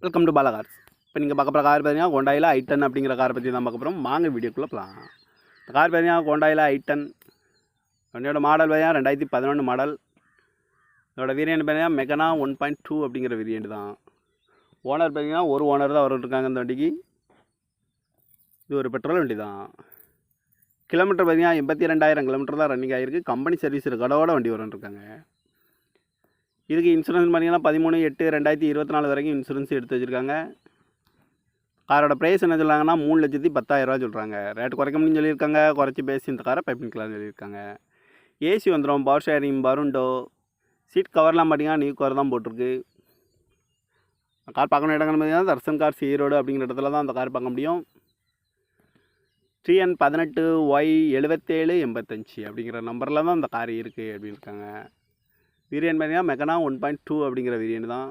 Welcome to Bala cars. இப்போ நீங்கள் பார்க்க போகிற கார் பார்த்தீங்கன்னா ஹோண்டாயில் i10 அப்படிங்கிற காரை பற்றி தான் பார்க்க போகிறோம். வாங்க வீடியோக்குள்ளே போகலாம். இந்த கார் பார்த்தீங்கன்னா ஹோண்டாயில் i10. வண்டியோட மாடல் பார்த்தீங்கன்னா 2011 மாடல். இதோட வேரியண்ட் பார்த்தீங்கன்னா மெகனா 1.2 அப்படிங்கிற வேரியண்ட் தான். ஓனர் பார்த்தீங்கன்னா ஒரு ஓனர் தான் இருக்காங்க இந்த வண்டிக்கு. இது ஒரு பெட்ரோல் வண்டி தான். கிலோமீட்டர் பார்த்தீங்கன்னா 82,000 கிலோமீட்டர் தான் ரன்னிங் ஆகிருக்கு. கம்பெனி சர்வீஸ் கடவோட வண்டி இருக்காங்க. இதுக்கு இன்சூரன்ஸ் பார்த்தீங்கன்னா 13/8/2024 வரைக்கும் இன்சூரன்ஸ் எடுத்து வச்சுருக்காங்க. காரோட ப்ரைஸ் என்ன சொல்கிறாங்கன்னா 3,10,000 சொல்கிறாங்க. ரேட்டு குறைக்க முடியும்னு சொல்லியிருக்காங்க. குறைச்சி பேசி இந்த காரை பைப்பிங்கலாம்னு சொல்லியிருக்காங்க. ஏசி வந்துடும், பவர் ஷேரிங், பருண்டோ, சீட் கவர்லாம் பார்த்தீங்கன்னா நியூ கவர் தான் போட்டிருக்கு. கார் பார்க்கணும் இடங்கள் பார்த்தீங்கன்னா தர்சன் கார்ஸ் ஈரோடு அப்படிங்கிற இடத்துல தான் அந்த கார் பார்க்க முடியும். TN18Y7785 அப்படிங்கிற நம்பரில் தான் அந்த கார் இருக்குது அப்படின்னு இருக்காங்க. வேரியன்ட் பார்த்தீங்கன்னா மெகனா 1.2 அப்படிங்கிற வேரியன்ட் தான்.